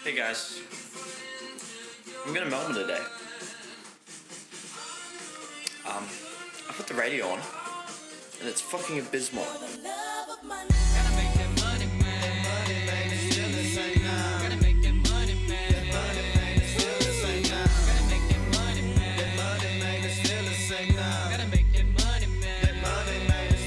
Hey guys, I'm going to Melbourne today. I put the radio on, and it's fucking abysmal.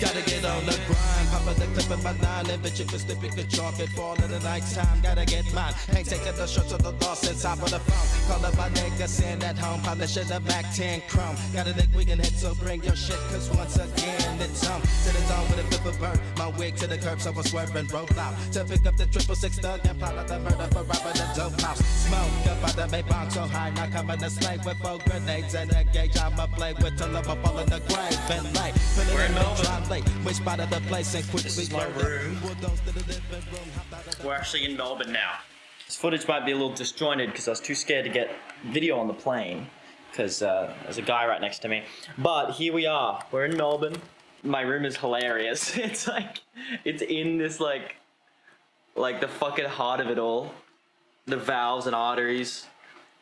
Gotta get on the grind, pop the clip in my nine, and bitch, if it's the pick a chalk and fall in the night time, gotta get mine. Ain't taking the shots of the loss inside of the phone. Call up my nigga, send at home, polishing the Mac 10 chrome. Got a dick we can hit, so bring your shit, cause once again, it's on. To the zone with a flip of burn, my wig to the curb, so I swerve and roll out. To pick up the 666 thug and plot out the murder for robbing the dope house. Smoke up out the vape bomb so high, now coming to slay with 4 grenades and a gauge. I'ma play with till I'm up all in the grave and light. We're in Melbourne. Which spot of the place and quickly This is my room. We're actually in Melbourne now. This footage might be a little disjointed because I was too scared to get video on the plane because there's a guy right next to me. But here we are. We're in Melbourne. My room is hilarious. It's like, it's in this like the fucking heart of it all. The valves and arteries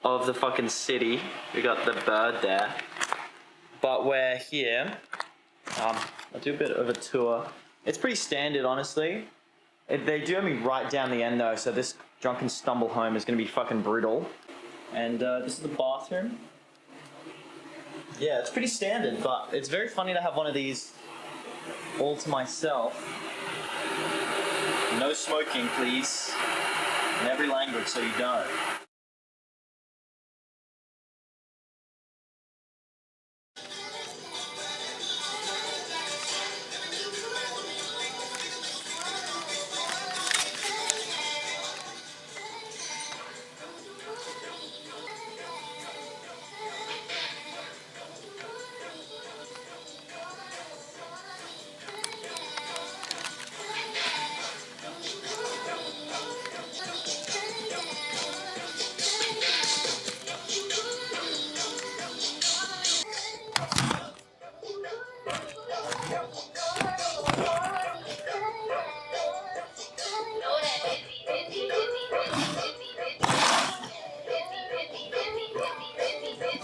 of the fucking city. We got the bird there. But we're here. I'll do a bit of a tour. It's pretty standard, honestly. They do have me right down the end though, so this drunken stumble home is gonna be fucking brutal. And this is the bathroom. Yeah, it's pretty standard, but it's very funny to have one of these all to myself. No smoking, please. In every language, so you don't.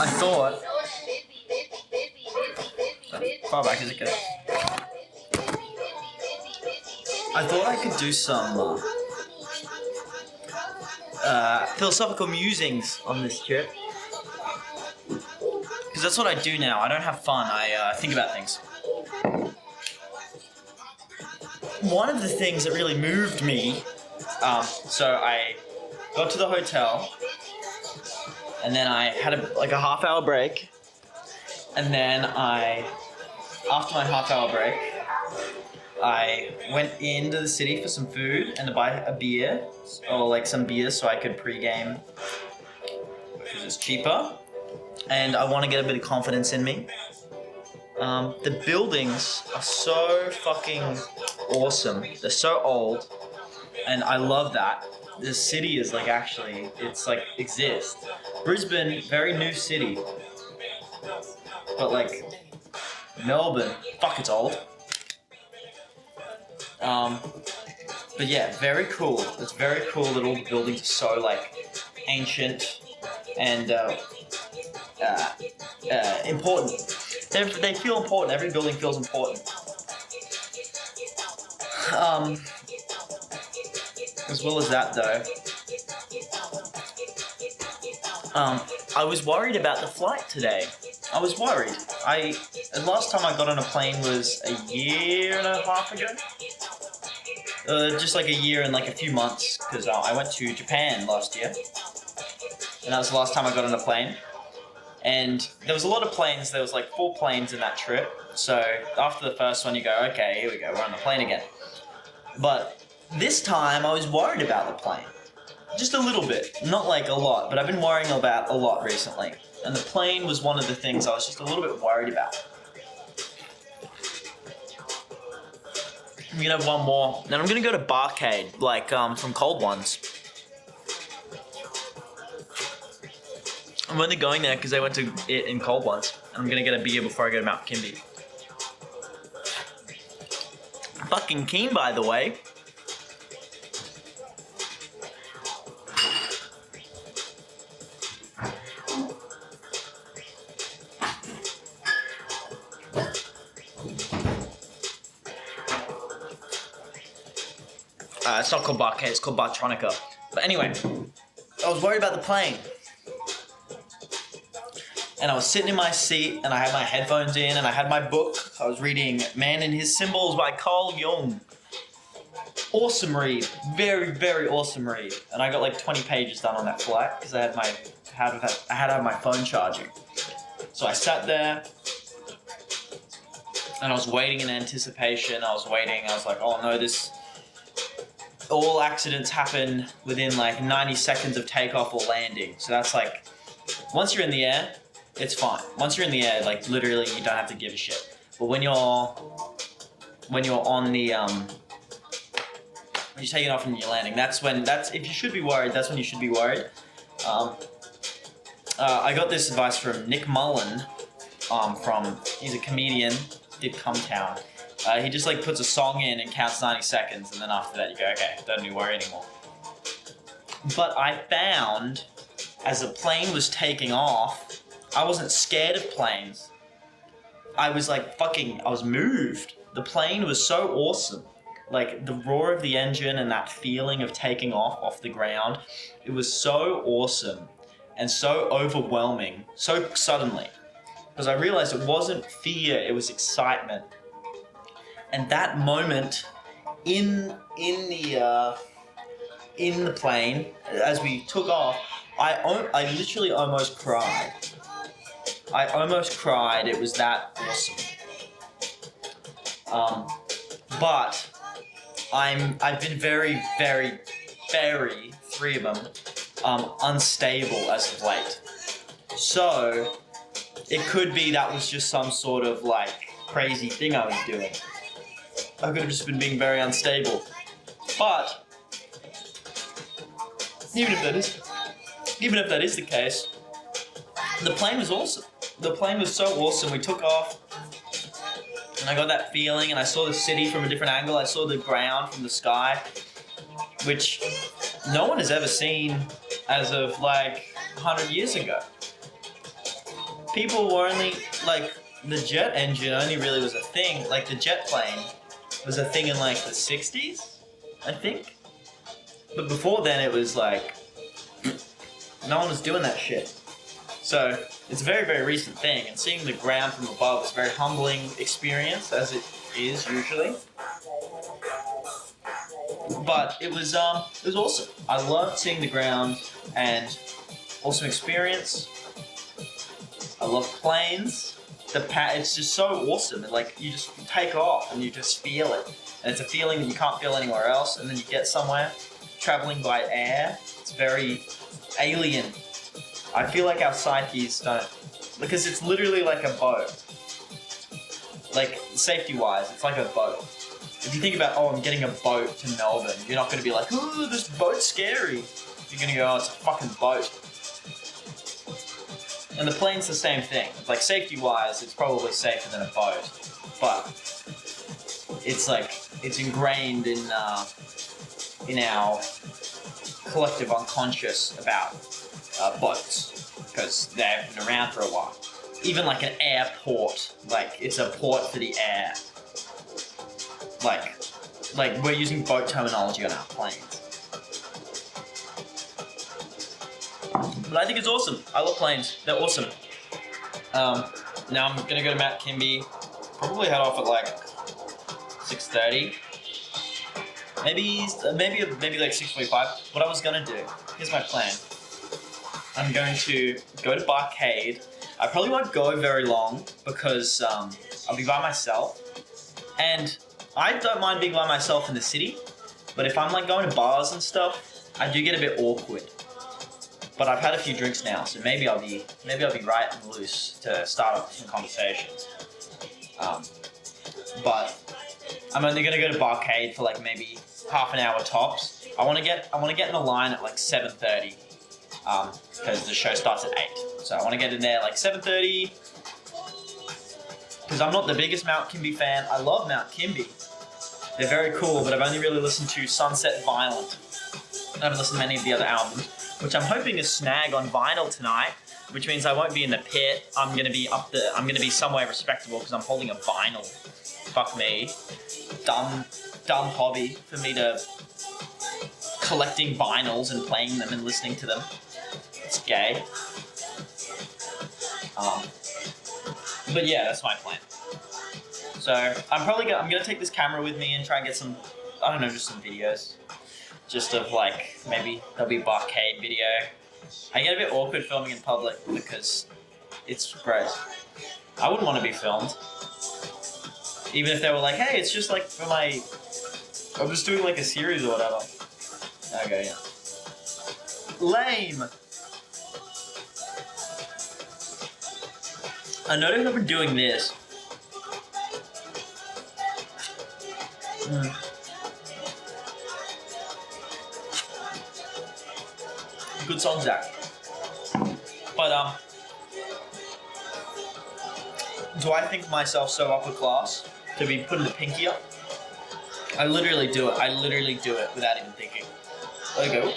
I thought, far back as it goes. I thought I could do some philosophical musings on this trip, because that's what I do now. I don't have fun. I think about things. One of the things that really moved me, so I got to the hotel. And then I had a half-hour break, and then after my half-hour break, I went into the city for some food and to buy a beer, or like some beers so I could pre-game, because it's cheaper, and I want to get a bit of confidence in me. The buildings are so fucking awesome. They're so old, and I love that. The city is like actually, it's like exists. Brisbane, very new city. But like, Melbourne, fuck, it's old. But yeah, very cool. It's very cool that all the buildings are so like ancient and important. They feel important. Every building feels important. As well as that though, I was worried about the flight today. I was worried. The last time I got on a plane was a year and a half ago. Just like a year and like a few months, because I went to Japan last year. And that was the last time I got on a plane. And there was a lot of planes. There was like 4 planes in that trip. So after the first one you go, okay, here we go, we're on the plane again. But this time I was worried about the plane. Just a little bit. Not like a lot, but I've been worrying about a lot recently. And the plane was one of the things I was just a little bit worried about. I'm gonna have one more. Then I'm gonna go to Barcade, like from Cold Ones. I'm only going there because I went to it in Cold Ones. And I'm gonna get a beer before I go to Mount Kimby. Fucking keen, by the way. It's not called Barcade, it's called Bartronica. But anyway, I was worried about the plane. And I was sitting in my seat, and I had my headphones in, and I had my book. I was reading Man and His Symbols by Carl Jung. Awesome read. Very, very awesome read. And I got like 20 pages done on that flight, because I had to have my phone charging. So I sat there, and I was waiting in anticipation. I was like, oh no, all accidents happen within like 90 seconds of takeoff or landing. So that's like, once you're in the air, it's fine. Once you're in the air, like literally you don't have to give a shit. But when you're on the, when you're taking off and you're landing, if you should be worried, that's when you should be worried. I got this advice from Nick Mullen, he's a comedian, did Come Town. He just like puts a song in and counts 90 seconds, and then after that you go, okay, don't need to worry anymore. But I found, as the plane was taking off, I wasn't scared of planes. I was like I was moved. The plane was so awesome. Like the roar of the engine and that feeling of taking off the ground, it was so awesome and so overwhelming, so suddenly. Because I realized it wasn't fear, it was excitement. And that moment in the plane, as we took off, I literally almost cried. I almost cried. It was that awesome. But I've been very, very, very, 3 of them, unstable as of late. So it could be that was just some sort of like crazy thing I was doing. I could have just been being very unstable. But even if that is the case, the plane was awesome. The plane was so awesome. We took off, and I got that feeling, and I saw the city from a different angle. I saw the ground from the sky, which no one has ever seen as of like 100 years ago. People were only, like, the jet engine only really was a thing, like the jet plane was a thing in like the 60s, I think. But before then it was like, no one was doing that shit. So it's a very, very recent thing, and seeing the ground from above is a very humbling experience, as it is usually. But it was awesome. I loved seeing the ground, and awesome experience. I love planes. It's just so awesome. And like you just take off and you just feel it, and it's a feeling that you can't feel anywhere else. And then you get somewhere, traveling by air. It's very alien. I feel like our psyches don't, because it's literally like a boat. Like safety-wise, it's like a boat. If you think about, oh, I'm getting a boat to Melbourne, you're not going to be like, ooh, this boat's scary. You're going to go, oh, it's a fucking boat. And the plane's the same thing. Like safety-wise, it's probably safer than a boat, but it's like it's ingrained in our collective unconscious about boats, because they've been around for a while. Even like an airport, like it's a port for the air. Like we're using boat terminology on our planes. But I think it's awesome. I love planes. They're awesome. Now I'm gonna go to Mount Kimby. Probably head off at like 6:30. Maybe like 6:45. What I was gonna do. Here's my plan. I'm going to go to Barcade. I probably won't go very long because I'll be by myself, and I don't mind being by myself in the city. But if I'm like going to bars and stuff, I do get a bit awkward. But I've had a few drinks now, so maybe I'll be right and loose to start up some conversations. But I'm only gonna go to Barcade for like maybe half an hour tops. I wanna get in the line at like 7:30, because the show starts at 8. So I wanna get in there like 7:30, because I'm not the biggest Mount Kimby fan. I love Mount Kimby. They're very cool, but I've only really listened to Sunset Violent. I haven't listened to many of the other albums, which I'm hoping to snag on vinyl tonight. which means I won't be in the pit. I'm gonna be somewhere respectable because I'm holding a vinyl. Fuck me. Dumb hobby for me to collecting vinyls and playing them and listening to them. It's gay. But yeah, that's my plan. So I'm gonna take this camera with me and try and get some, I don't know, just some videos. Just of like, maybe there'll be a barcade video. I get a bit awkward filming in public because it's gross. I wouldn't want to be filmed. Even if they were like, hey, it's just like for my, I'm just doing like a series or whatever. Okay, yeah. Lame! I noticed I've been doing this. Good song, Zach. But, do I think myself so upper class to be putting the pinky up? I literally do it. I literally do it without even thinking. There you go.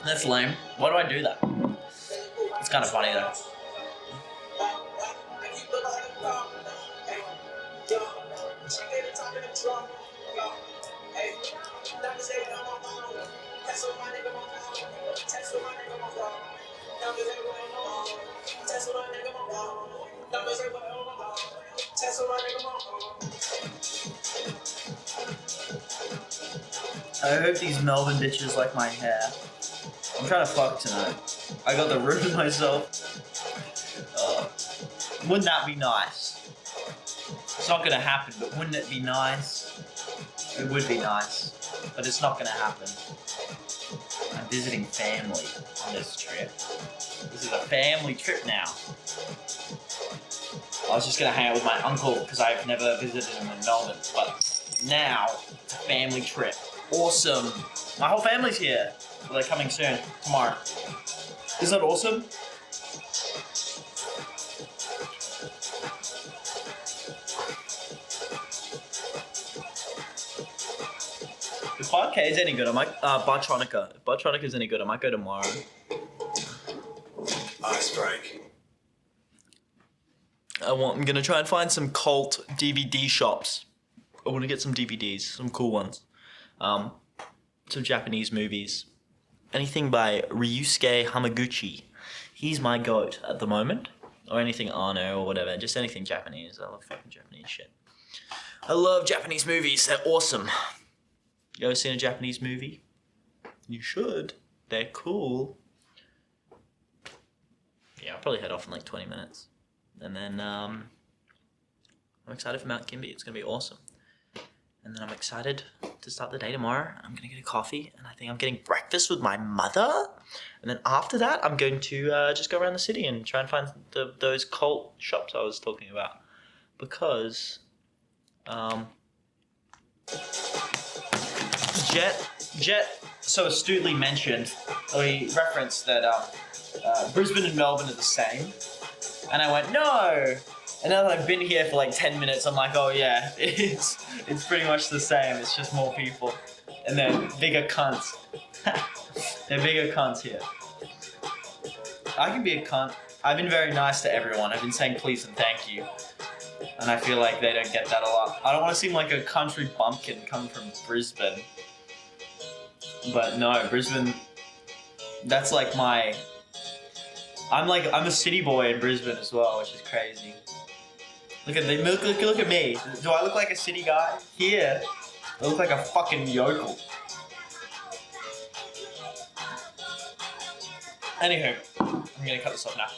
That's lame. Why do I do that? It's kind of funny though. I hope these Melbourne bitches like my hair. I'm trying to fuck tonight. I got the room to myself. Wouldn't that be nice? It's not gonna happen, but wouldn't it be nice? It would be nice, but it's not gonna happen. I'm visiting family on this trip. This is a family trip now. I was just gonna hang out with my uncle because I've never visited him in Melbourne, but now it's a family trip. Awesome. My whole family's here. Well, they're coming soon, tomorrow. Is that awesome? If Barcade's any good, I might, Bartronica. If Bartronica's any good, I might go tomorrow. Ice break. I'm gonna try and find some cult DVD shops. I want to get some DVDs, some cool ones. Some Japanese movies. Anything by Ryusuke Hamaguchi. He's my goat at the moment. Or anything Arno or whatever. Just anything Japanese. I love fucking Japanese shit. I love Japanese movies. They're awesome. You ever seen a Japanese movie? You should. They're cool. Yeah, I'll probably head off in like 20 minutes. And then, I'm excited for Mount Kimby. It's going to be awesome. And then I'm excited to start the day tomorrow. I'm going to get a coffee, and I think I'm getting breakfast with my mother. And then after that, I'm going to just go around the city and try and find those cult shops I was talking about. Because, Jet so astutely mentioned, or he referenced that Brisbane and Melbourne are the same. And I went, no! And now that I've been here for like 10 minutes, I'm like, oh yeah, it's pretty much the same. It's just more people. And they're bigger cunts. They're bigger cunts here. I can be a cunt. I've been very nice to everyone. I've been saying please and thank you. And I feel like they don't get that a lot. I don't want to seem like a country bumpkin coming from Brisbane. But no, Brisbane, that's like my... I'm a city boy in Brisbane as well, which is crazy. Look at me. Do I look like a city guy? Here, I look like a fucking yokel. Anywho, I'm gonna cut this off now.